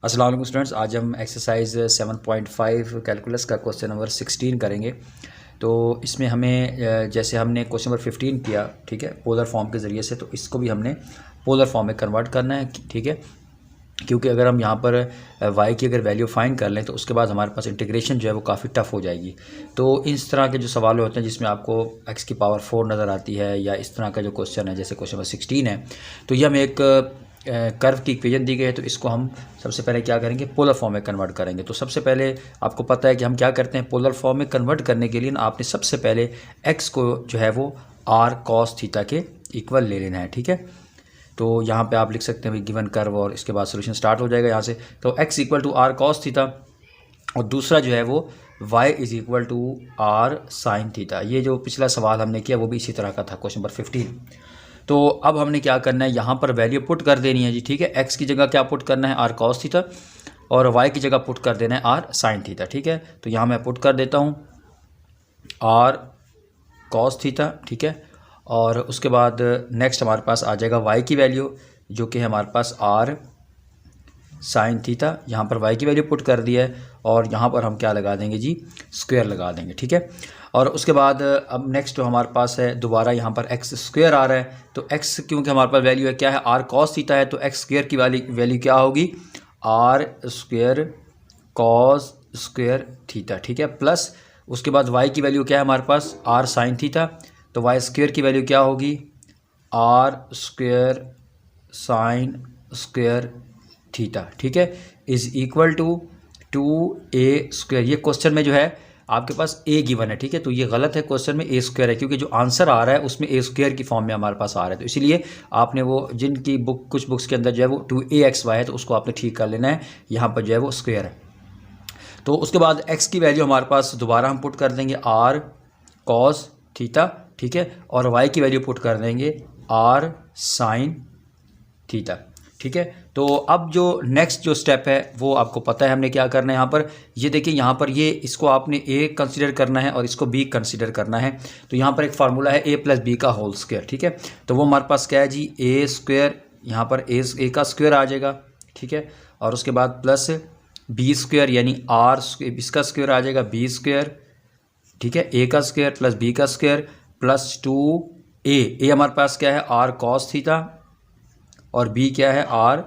अस्सलाम वालेकुम स्टूडेंट्स, आज हम एक्सरसाइज 7.5 कैलकुलस का क्वेश्चन नंबर 16 करेंगे। तो इसमें हमें जैसे हमने क्वेश्चन नंबर 15 किया, ठीक है, पोलर फॉर्म के ज़रिए से, तो इसको भी हमने पोलर फॉर्म में कन्वर्ट करना है, ठीक है। क्योंकि अगर हम यहाँ पर y की अगर वैल्यू फाइंड कर लें तो उसके बाद हमारे पास इंटीग्रेशन जो है वो काफ़ी टफ हो जाएगी। तो इस तरह के जो सवाल होते हैं जिसमें आपको x की पावर 4 नज़र आती है, या इस तरह का जो क्वेश्चन है जैसे क्वेश्चन नंबर 16 है, तो ये हमें एक कर्व की इक्वेशन दी गई है। तो इसको हम सबसे पहले क्या करेंगे, पोलर फॉर्म में कन्वर्ट करेंगे। तो सबसे पहले आपको पता है कि हम क्या करते हैं, पोलर फॉर्म में कन्वर्ट करने के लिए आपने सबसे पहले x को जो है वो r cos थीटा के इक्वल ले लेना है, ठीक है। तो यहाँ पे आप लिख सकते हैं गिवन कर्व, और इसके बाद सोल्यूशन स्टार्ट हो जाएगा यहाँ से। तो x equal to r cos theta, और दूसरा जो है वो y is equal to r sin theta. ये जो पिछला सवाल हमने किया वो भी इसी तरह का था, क्वेश्चन नंबर 15। तो अब हमने क्या करना है, यहाँ पर वैल्यू पुट कर देनी है जी, ठीक है। x की जगह क्या पुट करना है, r cos थीटा, और y की जगह पुट कर देना है r sin थीटा, ठीक है। तो यहाँ मैं पुट कर देता हूँ r cos थीटा, ठीक है। और उसके बाद नेक्स्ट हमारे पास आ जाएगा y की वैल्यू, जो कि है हमारे पास r sin थीटा। यहाँ पर y की वैल्यू पुट कर दी है, और यहाँ पर हम क्या लगा देंगे जी, स्क्वायर लगा देंगे, ठीक है। और उसके बाद अब नेक्स्ट जो हमारे पास है, दोबारा यहाँ पर x स्क्वायर आ रहा है। तो x क्योंकि हमारे पास वैल्यू है क्या है, r cos थीटा है, तो x स्क्वायर की वैल्यू क्या होगी, r square cos square theta, ठीक है। प्लस उसके बाद y की वैल्यू क्या है हमारे पास, r sin थीटा, तो y स्क्वायर की वैल्यू क्या होगी, r square sine square theta, ठीक है, is equal to 2a square. ये क्वेश्चन में जो है आपके पास a गिवन है, ठीक है। तो ये गलत है, क्वेश्चन में a स्क्वायर है, क्योंकि जो आंसर आ रहा है उसमें a स्क्वायर की फॉर्म में हमारे पास आ रहा है। तो इसीलिए आपने वो जिनकी कुछ बुक्स के अंदर जो है वो 2axy है, तो उसको आपने ठीक कर लेना है, यहाँ पर जो है वो स्क्वायर है। तो उसके बाद x की वैल्यू हमारे पास दोबारा हम पुट कर देंगे r cos थीटा, ठीक है, और y की वैल्यू पुट कर देंगे r sin थीटा, ठीक है। तो अब जो नेक्स्ट जो स्टेप है वो आपको पता है हमने क्या करना है। यहाँ पर ये देखिए, यहाँ पर ये इसको आपने a कंसीडर करना है और इसको b कंसीडर करना है। तो यहाँ पर एक फार्मूला है a प्लस बी का होल स्क्वायर, ठीक है। तो वो हमारे पास क्या है जी, a स्क्वायर, यहाँ पर a का स्क्वायर आ जाएगा, ठीक है, और उसके बाद प्लस b स्क्वायर यानी r इसका स्क्वायर आ जाएगा, b स्क्वायर, ठीक है, a का स्क्वायर प्लस b का स्क्वायर प्लस 2a हमारे पास क्या है, r cos थीटा, और b क्या है, r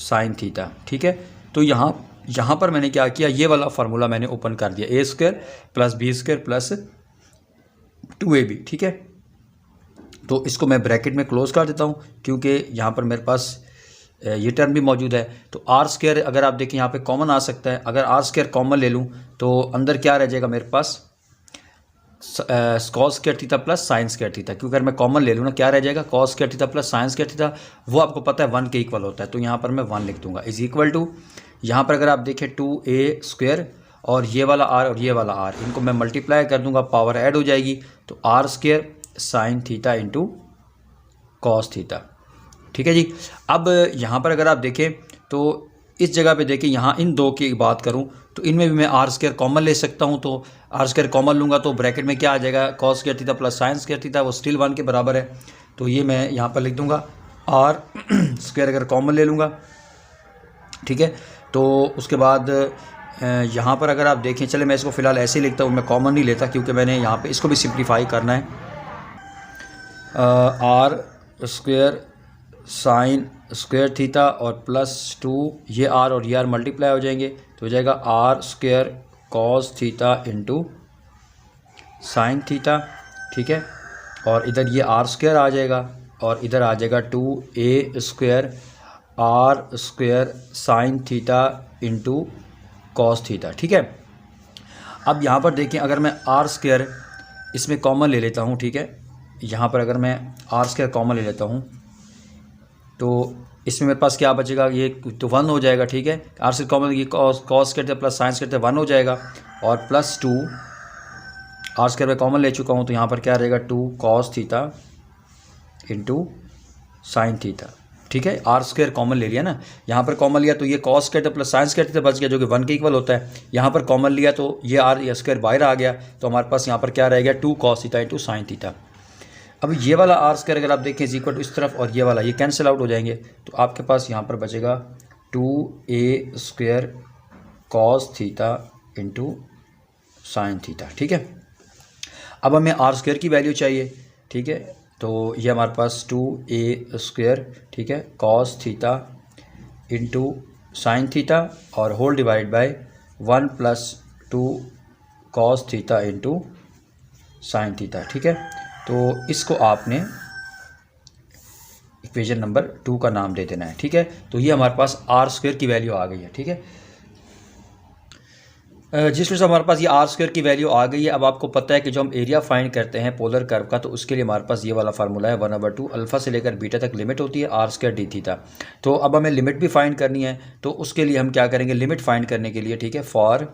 sin थीटा, ठीक है। तो यहाँ पर मैंने क्या किया, ये वाला फार्मूला मैंने ओपन कर दिया, a square plus b square plus 2ab, ठीक है। तो इसको मैं ब्रैकेट में क्लोज कर देता हूँ, क्योंकि यहाँ पर मेरे पास ये टर्म भी मौजूद है। तो आर स्क्वायर अगर आप देखें यहाँ पे कॉमन आ सकता है, अगर आर स्क्वायर कॉमन ले लूँ तो अंदर क्या रह जाएगा मेरे पास, cos square theta plus sine square theta. क्योंकि अगर मैं कॉमन ले लूँ ना, क्या रह जाएगा, cos square theta plus sine square theta, वो आपको पता है 1 के इक्वल होता है। तो यहाँ पर मैं 1 लिख दूंगा, इज इक्वल टू, यहाँ पर अगर आप देखें 2a स्क्वायर, और ये वाला r और ये वाला r, इनको मैं मल्टीप्लाई कर दूंगा, पावर ऐड हो जाएगी, तो r square sine theta into cos theta, ठीक है जी। अब यहाँ पर अगर आप देखें तो इस जगह पे देखें, यहाँ इन दो की बात करूँ तो इनमें भी मैं आर स्क्वायर कॉमन ले सकता हूँ। तो आर स्क्वायर कॉमन लूँगा तो ब्रैकेट में क्या आ जाएगा, cos square theta plus sine square theta, वो स्टिल 1 के बराबर है। तो ये मैं यहाँ पर लिख दूँगा, आर स्क्वायर अगर कॉमन ले लूँगा, ठीक है। तो उसके बाद यहाँ पर अगर आप देखें, चले मैं इसको फ़िलहाल ऐसे ही लिखता हूँ, मैं कॉमन नहीं लेता, क्योंकि मैंने यहाँ पर इसको भी सिम्प्लीफाई करना है। R square sine square theta और प्लस 2, ये आर और ये आर मल्टीप्लाई हो जाएंगे, तो हो जाएगा r square cos theta into sine theta, ठीक है। और इधर ये आर स्क्वायर आ जाएगा, और इधर आ जाएगा 2a square r square sine theta into cos theta, ठीक है। अब यहाँ पर देखें, अगर मैं आर स्क्वायर इसमें कॉमन ले लेता हूँ, ठीक है, यहाँ पर अगर मैं आर स्क्वायर कॉमन ले लेता हूँ तो इसमें मेरे पास क्या बचेगा, ये तो 1 हो जाएगा, ठीक है। आर से कॉमन, ये कॉस करते प्लस साइंस करते 1 हो जाएगा, और प्लस 2 आर स्क्वायर में कॉमन ले चुका हूँ, तो यहाँ पर क्या रहेगा, 2 cos theta into sine theta, ठीक है। आर स्क्वायर कॉमन ले लिया ना, यहाँ पर कॉमन लिया तो ये कॉस करते प्लस साइंस करते बच गया, जो कि 1 के इक्वल होता है। यहाँ पर कॉमन लिया तो ये आर स्क्वायर बाहर आ गया, तो हमारे पास यहाँ पर क्या रहेगा, 2 cos theta into sine theta. अब ये वाला आर स्क्वायर अगर आप देखें इज इक्वल टू इस तरफ, और ये वाला ये कैंसिल आउट हो जाएंगे, तो आपके पास यहाँ पर बचेगा 2a² cos theta into sine theta. ठीक है, अब हमें r² की वैल्यू चाहिए। ठीक है, तो ये हमारे पास 2a², ठीक है, cos theta into sine theta और whole divide by 1 + 2 cos theta into sine theta. ठीक है, तो इसको आपने इक्वेशन नंबर 2 का नाम दे देना है। ठीक है, तो ये हमारे पास r² की वैल्यू आ गई है। ठीक है, जिस वजह से हमारे पास ये r² की वैल्यू आ गई है। अब आपको पता है कि जो हम एरिया फाइंड करते हैं पोलर कर्व का, तो उसके लिए हमारे पास ये वाला फार्मूला है 1/2 अल्फ़ा से लेकर बीटा तक लिमिट होती है r² d थीटा। तो अब हमें लिमिट भी फाइंड करनी है, तो उसके लिए हम क्या करेंगे, लिमिट फाइंड करने के लिए, ठीक है, फॉर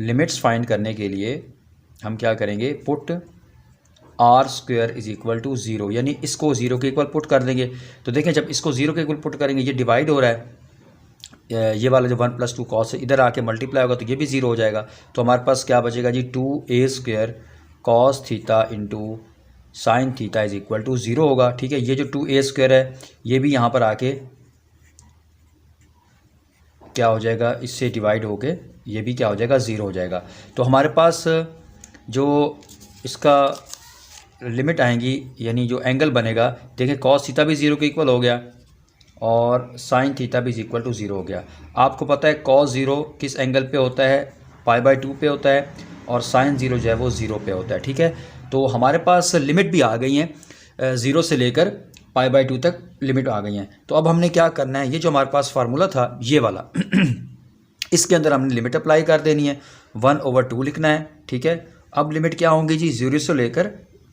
लिमिट्स फाइंड करने के लिए हम क्या करेंगे, पुट r² = 0, यानी इसको 0 के इक्वल पुट कर देंगे। तो देखें, जब इसको 0 के इक्वल पुट करेंगे, ये डिवाइड हो रहा है, ये वाला जो 1 + 2 cos है इधर आके मल्टीप्लाई होगा, तो ये भी 0 हो जाएगा। तो हमारे पास क्या बचेगा जी, 2a² cos theta into sine theta = 0 होगा। ठीक है, ये जो 2a² है ये भी यहाँ पर आके क्या हो जाएगा, इससे डिवाइड होके ये भी क्या हो जाएगा, 0 हो जाएगा। तो हमारे पास जो इसका लिमिट आएंगी, यानी जो एंगल बनेगा, देखें cos थीटा भी 0 के इक्वल हो गया और साइन थीटा भी = 0 हो गया। आपको पता है cos 0 किस एंगल पे होता है, π/2 पे होता है, और साइन 0 जो है वो 0 पे होता है। ठीक है, तो हमारे पास लिमिट भी आ गई हैं, 0 से लेकर π/2 तक लिमिट आ गई हैं। तो अब हमने क्या करना है, ये जो हमारे पास फार्मूला था ये वाला इसके अंदर हमने लिमिट अप्लाई कर देनी है, 1/2 लिखना है। ठीक है, अब लिमिट क्या होंगी जी, 0 से लेकर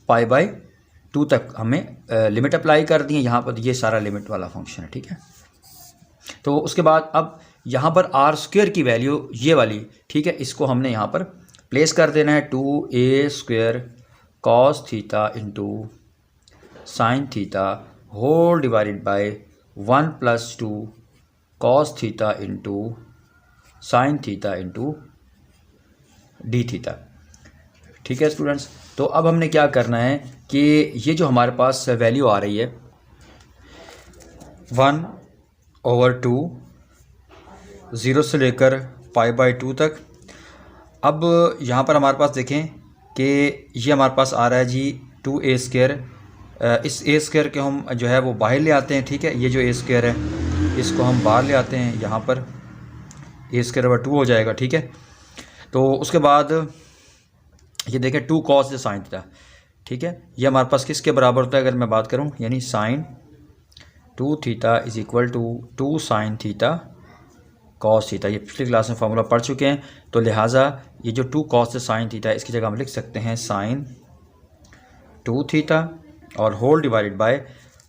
π/2 तक हमें लिमिट अप्लाई कर दी है। यहाँ पर ये सारा लिमिट वाला फंक्शन है। ठीक है, तो उसके बाद अब यहाँ पर r² की वैल्यू ये वाली, ठीक है, इसको हमने यहाँ पर प्लेस कर देना है, 2a² cos theta into sine theta whole divided by 1 + 2 cos theta into sine theta into d theta. ठीक है स्टूडेंट्स, तो अब हमने क्या करना है कि ये जो हमारे पास वैल्यू आ रही है 1/2 0 से लेकर π/2 तक। अब यहाँ पर हमारे पास देखें कि ये हमारे पास आ रहा है जी 2a², इस a² के हम जो है वो बाहर ले आते हैं। ठीक है, ये जो a² है इसको हम बाहर ले आते हैं, यहाँ पर a² 2 हो जाएगा। ठीक है, तो उसके बाद ये देखें 2 cos साइन थीटा। ठीक है, ये हमारे पास किसके बराबर होता है, अगर मैं बात करूं, यानी sine 2 theta = 2 sine theta cos theta. ये पिछली क्लास में फार्मूला पढ़ चुके हैं, तो लिहाजा ये जो 2 cos साइन थीटा है इसकी जगह हम लिख सकते हैं साइन 2 थीटा और होल डिवाइडेड बाय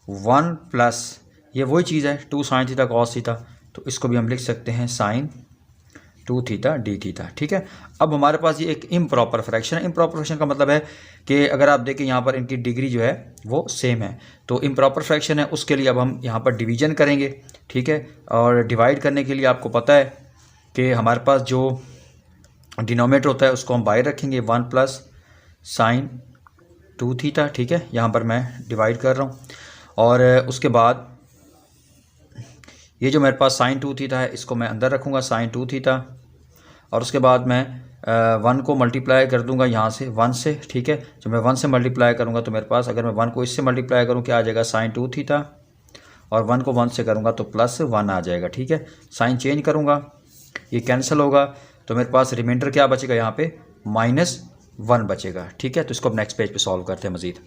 1 प्लस ये वही चीज़ है 2 साइन थीटा cos थीटा, तो इसको भी हम लिख सकते हैं साइन 2 थीटा डी थीटा। ठीक है, अब हमारे पास ये एक इम्प्रॉपर फ्रैक्शन है। इम्प्रॉपर फ्रैक्शन का मतलब है कि अगर आप देखें यहाँ पर इनकी डिग्री जो है वो सेम है, तो इम्प्रॉपर फ्रैक्शन है, उसके लिए अब हम यहाँ पर डिवीजन करेंगे। ठीक है, और डिवाइड करने के लिए आपको पता है कि हमारे पास जो डिनोमिनेटर होता है उसको हम बाहर रखेंगे, 1 + साइन 2 थीटा। ठीक है, यहाँ पर मैं डिवाइड कर रहा हूँ, और उसके बाद ये जो मेरे पास साइन 2 थीटा है इसको मैं अंदर रखूँगा, साइन 2 थीटा, और उसके बाद मैं 1 को मल्टीप्लाई कर दूंगा यहाँ से 1 से। ठीक है, जब मैं 1 से मल्टीप्लाई करूँगा तो मेरे पास, अगर मैं 1 को इससे मल्टीप्लाई करूँ क्या आ जाएगा, साइन 2 थीटा, और 1 को 1 से करूँगा तो +1 आ जाएगा। ठीक है, साइन चेंज करूँगा, ये कैंसिल होगा, तो मेरे पास रिमाइंडर क्या बचेगा, यहाँ पे -1 बचेगा। ठीक है, तो इसको अब नेक्स्ट पेज पे सॉल्व करते हैं मज़ीद।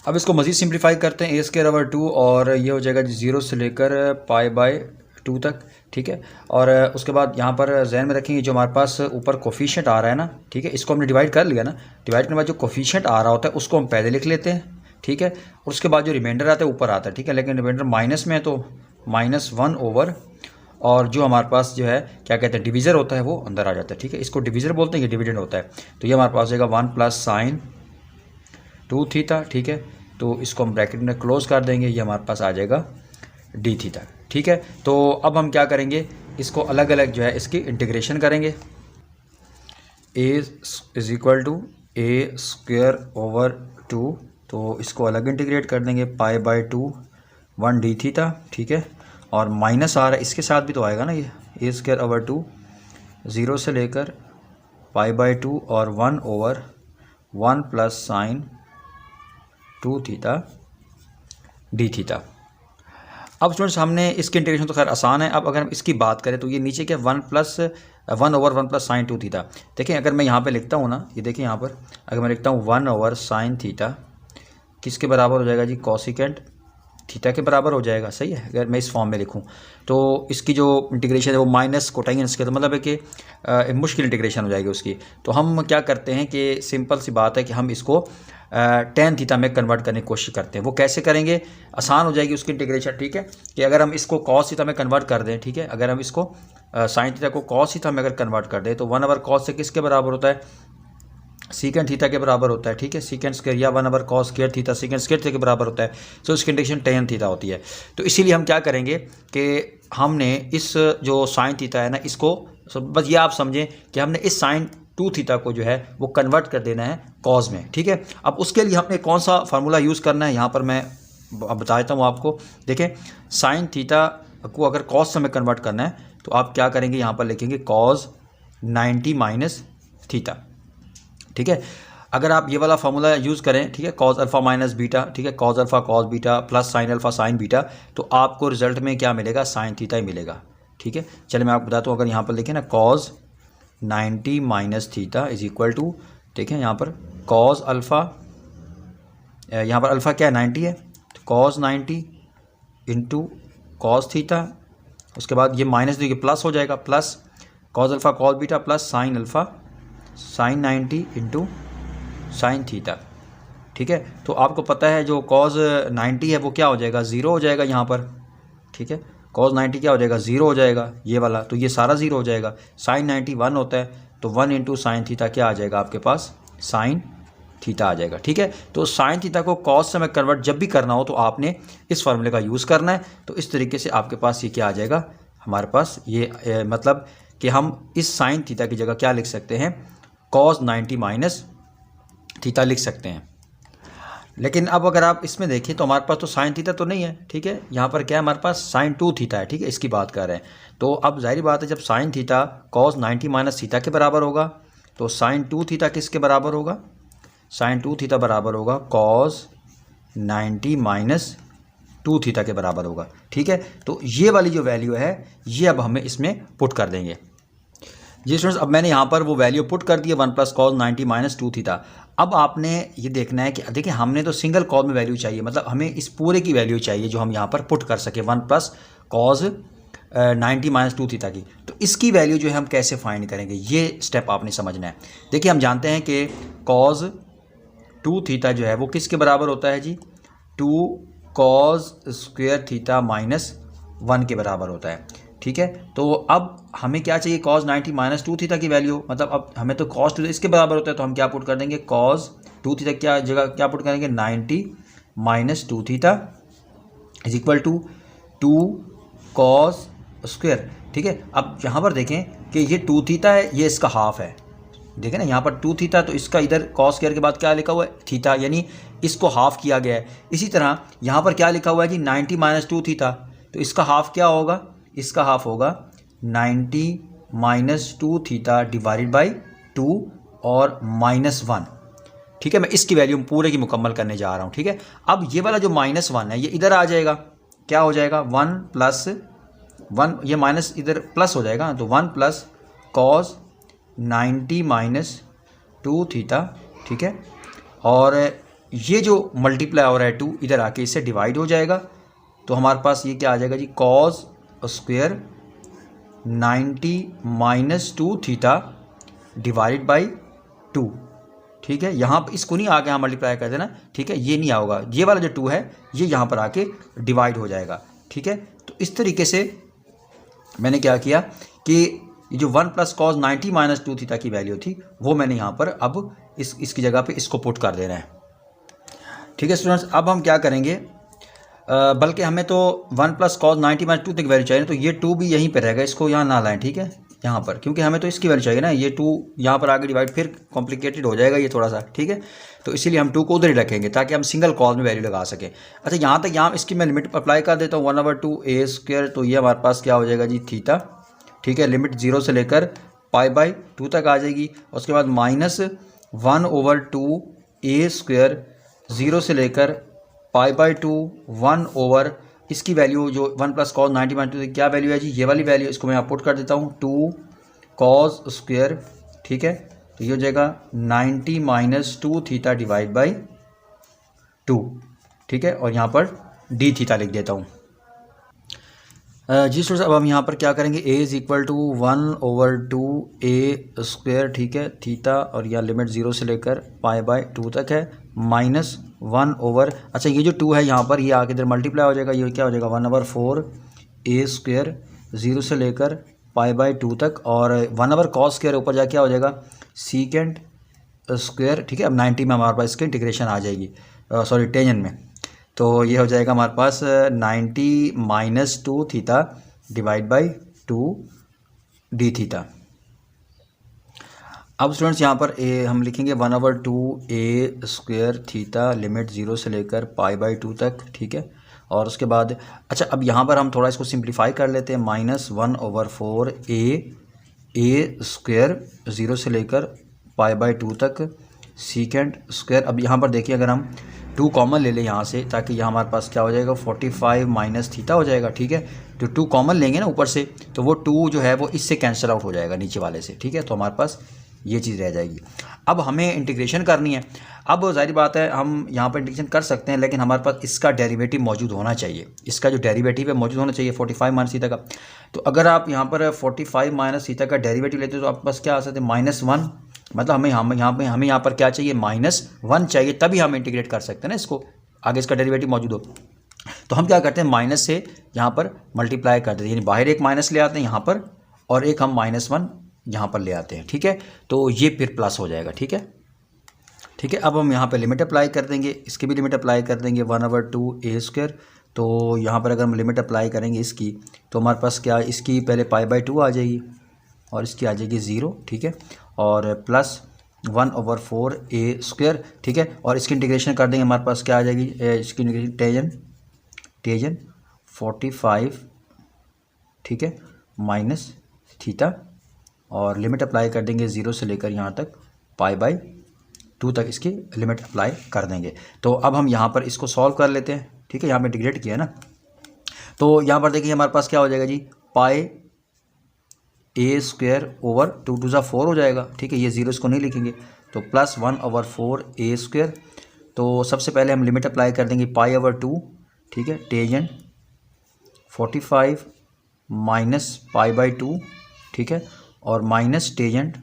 अब इसको मज़ीद सिंप्लीफाई करते हैं, a²/2, और ये हो जाएगा 0 से लेकर π/2 तक। ठीक है, और उसके बाद यहाँ पर जहन में रखेंगे जो हमारे पास ऊपर कोफिशिएंट आ रहा है ना, ठीक है, इसको हमने डिवाइड कर लिया ना, डिवाइड करने के बाद जो कोफिशिएंट आ रहा होता है उसको हम पहले लिख लेते हैं। ठीक है, और उसके बाद जो रिमाइंडर आता है ऊपर आता है। ठीक है, लेकिन रिमाइंडर माइनस में है तो -1 ओवर, और जो हमारे पास जो है क्या कहते हैं डिवीज़र होता है वो अंदर आ जाता है। ठीक है, इसको डिवीज़र बोलते हैं, ये डिविडेंड होता है। तो ये हमारे पास जाएगा 1 + साइन 2 थीटा। ठीक है, तो इसको हम ब्रैकेट में क्लोज कर देंगे, ये हमारे पास आ जाएगा डी थीटा। ठीक है, तो अब हम क्या करेंगे, इसको अलग अलग जो है इसकी इंटीग्रेशन करेंगे, a = a²/2, तो इसको अलग इंटीग्रेट कर देंगे, π/2 1 डी थीटा। ठीक है, और माइनस आ रहा है, इसके साथ भी तो आएगा ना ये ए स्क्वायर ओवर 2, 0 से लेकर π/2 और 1/1 plus sign 2 theta D theta. अब स्टूडेंट्स हमने इसकी इंटीग्रेशन तो खैर आसान है। अब अगर हम इसकी बात करें तो ये नीचे क्या 1/1 प्लस साइन 2 थीटा। देखें अगर मैं यहाँ पे लिखता हूँ ना, ये देखें यहाँ पर अगर मैं लिखता हूँ 1 साइन थीटा किसके बराबर हो जाएगा जी, कोसिकेंट थीटा के बराबर हो जाएगा। सही है, अगर मैं इस फॉर्म में लिखूँ तो इसकी जो इंटीग्रेशन है वो माइनस कोटाइनस के, तो मतलब है कि मुश्किल इंटीग्रेशन हो जाएगी उसकी। तो हम क्या करते हैं कि सिंपल सी बात है कि हम इसको टेन थीटा में कन्वर्ट करने की कोशिश करते हैं। वो कैसे करेंगे, आसान हो जाएगी उसकी इंटीग्रेशन। ठीक है, कि अगर हम इसको कॉस थीटा में कन्वर्ट कर दें, ठीक है, अगर हम इसको साइन थीटा को कॉस थीटा में अगर कन्वर्ट कर दें तो 1/cos से किसके बराबर होता है, सीकेंट थीटा के बराबर होता है। ठीक है, सीकेंट स्क्वायर या 1/cos square theta secant square theta के बराबर होता है। सो इसकी इंटीग्रेशन टेन थीटा होती है। तो इसीलिए हम क्या करेंगे कि हमने इस जो साइन थीटा है ना, इसको बस ये आप समझें कि हमने इस साइन 2 थीटा को जो है वो कन्वर्ट कर देना है कॉस में। ठीक है, अब उसके लिए हमने कौन सा फार्मूला यूज़ करना है यहाँ पर मैं बता देता हूँ आपको। देखें साइन थीटा को अगर कॉस में कन्वर्ट करना है तो आप क्या करेंगे, यहाँ पर लिखेंगे कॉस 90 माइनस थीटा। ठीक है, अगर आप ये वाला फार्मूला यूज़ करें, ठीक है, कॉस अल्फ़ा माइनस बीटा, ठीक है, cos alpha cos beta plus sine alpha sine beta, तो आपको रिजल्ट में क्या मिलेगा, साइन थीटा ही मिलेगा। ठीक है, चलिए मैं आपको बताता हूँ। अगर यहाँ पर लिखें ना cos 90 minus theta is equal to, देखें यहाँ पर कॉस अल्फ़ा, यहाँ पर अल्फ़ा क्या है 90 है, तो कॉस 90 इंटू कॉस थीटा, उसके बाद ये माइनस देखिए प्लस हो जाएगा, plus cos alpha cos beta plus sine alpha sine 90 into sine theta. ठीक है, तो आपको पता है जो कॉस 90 है वो क्या हो जाएगा, ज़ीरो हो जाएगा यहाँ पर। ठीक है, कॉस 90 क्या हो जाएगा, ज़ीरो हो जाएगा ये वाला, तो ये सारा ज़ीरो हो जाएगा। साइन 90 1 होता है, तो 1 इंटू साइन थीटा क्या आ जाएगा आपके पास, साइन थीटा आ जाएगा। ठीक है, तो साइन थीटा को कॉस से में कन्वर्ट जब भी करना हो तो आपने इस फार्मूले का यूज़ करना है। तो इस तरीके से आपके पास ये क्या आ जाएगा, हमारे पास ये मतलब कि हम इस साइन थीटा की जगह क्या लिख सकते हैं, कॉस 90 माइनस थीटा लिख सकते हैं। लेकिन अब अगर आप इसमें देखें तो हमारे पास तो साइन थीटा तो नहीं है। ठीक है, यहाँ पर क्या है हमारे पास साइन 2 थीटा है। ठीक है, इसकी बात कर रहे हैं। तो अब जाहिर बात है जब sine theta cos 90 minus theta के बराबर होगा तो साइन 2 थीटा किसके बराबर होगा, साइन 2 थीटा बराबर होगा कॉस 90 माइनस 2 थीटा के बराबर होगा। ठीक है, तो ये वाली जो वैल्यू है ये अब हमें इसमें पुट कर देंगे। जी स्टूडेंट्स, अब मैंने यहाँ पर वो वैल्यू पुट कर दी है 1 प्लस कॉस 90 माइनस 2 थीटा। अब आपने ये देखना है कि देखिए हमने तो सिंगल कॉस में वैल्यू चाहिए, मतलब हमें इस पूरे की वैल्यू चाहिए जो हम यहाँ पर पुट कर सके 1 प्लस कॉस 90 माइनस 2 थीटा की। तो इसकी वैल्यू जो है हम कैसे फाइंड करेंगे, ये स्टेप आपने समझना है। देखिए हम जानते हैं कि कॉस 2 थीटा जो है वो किसके बराबर होता है जी, 2 कॉस स्क्वायर थीटा माइनस 1 के बराबर होता है। ठीक है, तो अब हमें क्या चाहिए, कॉस 90 माइनस 2 थीटा की वैल्यू, मतलब अब हमें तो कॉस 2 इसके बराबर होता है, तो हम क्या पुट कर देंगे, कॉस 2 थीटा क्या जगह क्या पुट करेंगे, 90 minus 2 theta is equal to 2 cos square. ठीक है, अब यहाँ पर देखें कि ये 2 थीटा है, ये इसका हाफ है। देखें ना यहाँ पर 2 थीटा, तो इसका इधर कॉस स्क्वायर के बाद क्या लिखा हुआ है, थीटा, यानी इसको हाफ किया गया है। इसी तरह यहाँ पर क्या लिखा हुआ है जी 90 माइनस 2 थीटा, तो इसका हाफ क्या होगा, इसका हाफ होगा 90 माइनस 2 थीटा डिवाइडेड बाई 2 और -1। ठीक है, मैं इसकी वैल्यू पूरे की मुकम्मल करने जा रहा हूँ। ठीक है, अब ये वाला जो -1 है ये इधर आ जाएगा, क्या हो जाएगा 1 प्लस 1, ये माइनस इधर प्लस हो जाएगा, तो 1 प्लस कॉस 90 माइनस 2 थीटा। ठीक है, और ये जो मल्टीप्लाई हो रहा है 2 इधर आके इससे डिवाइड हो जाएगा, तो हमारे पास ये क्या आ जाएगा जी, cos square 90 minus 2 theta divide by 2। ठीक है, यहाँ पर इसको नहीं आके यहाँ मल्टीप्लाई कर देना। ठीक है, ये नहीं आओगा, ये वाला जो 2 है ये यहाँ पर आके डिवाइड हो जाएगा। ठीक है, तो इस तरीके से मैंने क्या किया कि जो 1 प्लस कॉस 90 माइनस 2 थीटा की वैल्यू थी वो मैंने यहाँ पर अब इसकी जगह पे इसको पुट कर देना है। ठीक है स्टूडेंट्स, अब हम क्या करेंगे, बल्कि हमें तो 1 प्लस कॉस 90 माइनस 2 तक वैल्यू चाहिए, तो ये 2 भी यहीं पर रहेगा, इसको यहाँ ना लाएं। ठीक है, यहाँ पर, क्योंकि हमें तो इसकी वैल्यू चाहिए ना, ये 2 यहाँ पर आगे डिवाइड फिर कॉम्प्लिकेटेड हो जाएगा ये थोड़ा सा, ठीक है। तो इसीलिए हम 2 को उधर ही रखेंगे ताकि हम सिंगल कॉज में वैल्यू लगा सकें। अच्छा यहाँ तक यहाँ इसकी मैं लिमिट अप्लाई कर देता हूँ 1/2 a², तो ये हमारे पास क्या हो जाएगा जी थीटा, ठीक है। लिमिट 0 से लेकर π/2 तक आ जाएगी। उसके बाद -1/2 a², 0 से लेकर π/2 1/, इसकी वैल्यू जो 1 + cos 90 क्या वैल्यू है जी, ये वाली वैल्यू, इसको मैं यहाँ पुट कर देता हूँ 2 cos², ठीक है। तो ये हो जाएगा 90 - 2 थीटा डिवाइड बाई 2, ठीक है। और यहाँ पर d थीटा लिख देता हूँ। जी स्टूडेंट्स, अब हम यहाँ पर क्या करेंगे, a = 1/2 a², ठीक है, थीटा, और यहाँ लिमिट 0 से लेकर π/2 तक है, -1/, अच्छा ये जो 2 है यहाँ पर ये आके इधर मल्टीप्लाई हो जाएगा, ये क्या हो जाएगा 1/4 a², 0 से लेकर π/2 तक, और 1/cos², ऊपर जाके क्या हो जाएगा sec², ठीक है। अब 90 में हमारे पास इसकी इंटीग्रेशन आ जाएगी, सॉरी टेंजन में, तो ये हो जाएगा हमारे पास 90 - 2 theta divide by 2 d theta. अब स्टूडेंट्स यहाँ पर हम लिखेंगे 1/2 a² थीटा, लिमिट 0 से लेकर π/2 तक, ठीक है। और उसके बाद अच्छा अब यहाँ पर हम थोड़ा इसको सिंप्लीफाई कर लेते हैं, -1/4 a², 0 से लेकर π/2 तक, sec²। अब यहाँ पर देखिए अगर हम 2 कॉमन ले लें यहाँ से, ताकि यहाँ हमारे पास क्या हो जाएगा 45 - थीटा हो जाएगा, ठीक है। तो 2 कॉमन लेंगे ना ऊपर से, तो वो 2 जो है वो इससे कैंसिल आउट हो जाएगा नीचे वाले से, ठीक है। तो हमारे पास ये चीज़ रह जाएगी। अब हमें इंटीग्रेशन करनी है। अब जाहिर बात है हम यहाँ पर इंटीग्रेशन कर सकते हैं, लेकिन हमारे पास इसका डेरिवेटिव मौजूद होना चाहिए, इसका जो डेरिवेटिव है मौजूद होना चाहिए 45 - थीटा का। तो अगर आप यहाँ पर 45 - थीटा का डेरिवेटिव लेते हो तो आपके पास क्या आ सकते हैं -1, मतलब हमें यहाँ पर क्या चाहिए -1 चाहिए, तभी हम इंटीग्रेट कर सकते हैं ना इसको, आगे इसका डेरिवेटिव मौजूद हो। तो हम क्या करते हैं माइनस से यहाँ पर मल्टीप्लाई कर देते हैं, यानी बाहर एक माइनस ले आते हैं यहाँ पर, और एक हम -1 यहाँ पर ले आते हैं, ठीक है। तो ये फिर प्लस हो जाएगा, ठीक है, ठीक है। अब हम यहाँ पर लिमिट अप्लाई कर देंगे, इसकी भी लिमिट अप्लाई कर देंगे 1/2 a²। तो यहाँ पर अगर हम लिमिट अप्लाई करेंगे इसकी, तो हमारे पास क्या, इसकी पहले π/2 आ जाएगी और इसकी आ जाएगी 0, ठीक है, और प्लस 1/4 a², ठीक है। और इसकी इंटीग्रेशन कर देंगे, हमारे पास क्या आ जाएगी, इसकी इंटीग्रेशन टेजन 45, ठीक है, माइनस थीटा, और लिमिट अप्लाई कर देंगे 0 से लेकर यहाँ तक π/2 तक इसकी लिमिट अप्लाई कर देंगे। तो अब हम यहाँ पर इसको सॉल्व कर लेते हैं, ठीक है। यहाँ पे इंटीग्रेट किया है ना, तो यहाँ पर देखिए हमारे पास क्या हो जाएगा जी π a² 2 × 2 = 4 हो जाएगा, ठीक है। ये 0 इसको नहीं लिखेंगे, तो प्लस 1/4 a²। तो सबसे पहले हम लिमिट अप्लाई कर देंगे π/2, ठीक है, टेजन 45 माइनस π/2, ठीक है, और माइनस टेजेंट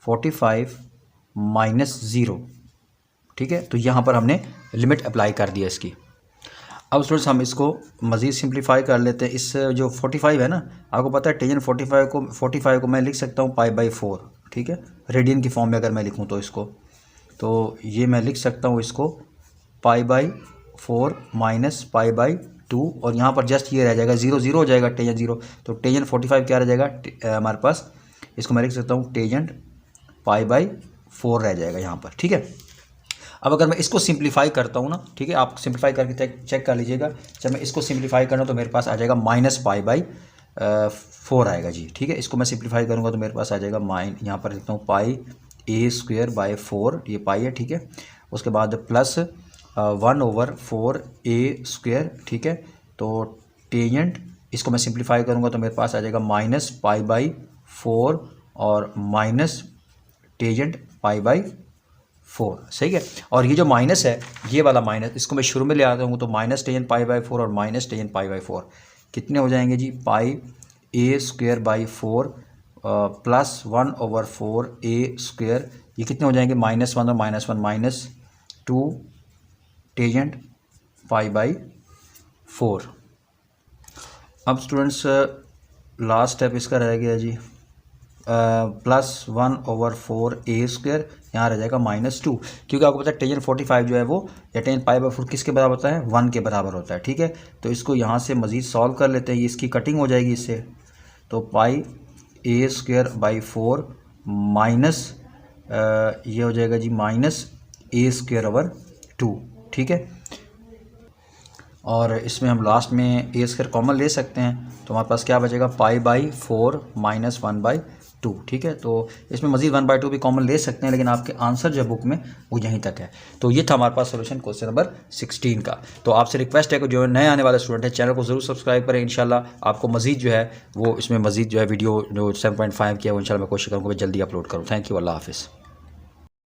45 - 0, ठीक है। तो यहाँ पर हमने लिमिट अप्लाई कर दिया इसकी। अब स्टूडेंट्स हम इसको मज़ीद सिंप्लीफाई कर लेते हैं। इस जो 45 है ना, आपको पता है टेजन 45 को मैं लिख सकता हूँ π/4, ठीक है, रेडियन की फॉर्म में अगर मैं लिखूँ तो इसको, तो ये मैं लिख सकता हूँ इसको π/4 माइनस π/2, और यहाँ पर जस्ट ये रह जाएगा 0 0 हो जाएगा, टेजन 0। तो टेजन 45 क्या रह जाएगा हमारे पास, इसको मैं लिख सकता हूँ टेजन π/4 रह जाएगा यहाँ पर, ठीक है। अब अगर मैं इसको सिंप्लीफाई करता हूँ ना, ठीक है, आप सिंप्लीफाई करके चेक कर लीजिएगा। जब मैं इसको सिंप्लीफाई करना तो मेरे पास आ जाएगा -π/4 आएगा जी, ठीक है। इसको मैं सिंप्लीफाई करूँगा तो मेरे पास आ जाएगा यहाँ पर लिखता हूँ πa²/4, ये पाई है, ठीक है। उसके बाद प्लस 1/4 a², ठीक है। तो टेजेंट, इसको मैं सिंप्लीफाई करूँगा तो मेरे पास आ जाएगा -π/4 और माइनस टेजेंट π/4, सही है। और ये जो माइनस है, ये वाला माइनस, इसको मैं शुरू में ले आता हूँ, तो माइनस टेजेंट π/4 और माइनस टेजेंट π/4 कितने हो जाएंगे जी, πa²/4 प्लस 1/4 a², ये कितने हो जाएंगे -1 और -1 -2 टेजेंट π/4। अब स्टूडेंट्स लास्ट स्टेप इसका रह गया जी प्लस 1/4 a², यहाँ रह जाएगा -2, क्योंकि आपको पता है टेजन 45 जो है वो, या टेजन π/4 किसके बराबर होता है, 1 के बराबर होता है, ठीक है। तो इसको यहाँ से मज़ीद सॉल्व कर लेते हैं, ये इसकी कटिंग हो जाएगी इससे, तो ए स्क्वायर बाई 4 माइनस ये हो जाएगा जी माइनस ए स्क्वायर ओवर 2, ठीक है। और इसमें हम लास्ट में ए स्क्वायर कॉमन ले सकते हैं, तो हमारे पास क्या बचेगा पाई बाई 4 माइनस 1/2, ठीक है। तो इसमें मज़ीद 1/2 भी कॉमन ले सकते हैं, लेकिन आपके आंसर जो बुक में वो यहीं तक है। तो ये था हमारे पास सोल्यूशन क्वेश्चन नंबर 16 का। तो आपसे रिक्वेस्ट है कि जो नए आने वाले स्टूडेंट है चैनल को ज़रूर सब्सक्राइब करें। इंशाल्लाह आपको मज़ीद जो है वो इसमें मज़ीद जो है वीडियो जो 7.5 किया वो इंशाल्लाह मैं कोशिश करूँगा जल्दी अपलोड करूँ। थैंक यू, अल्लाह हाफिज़।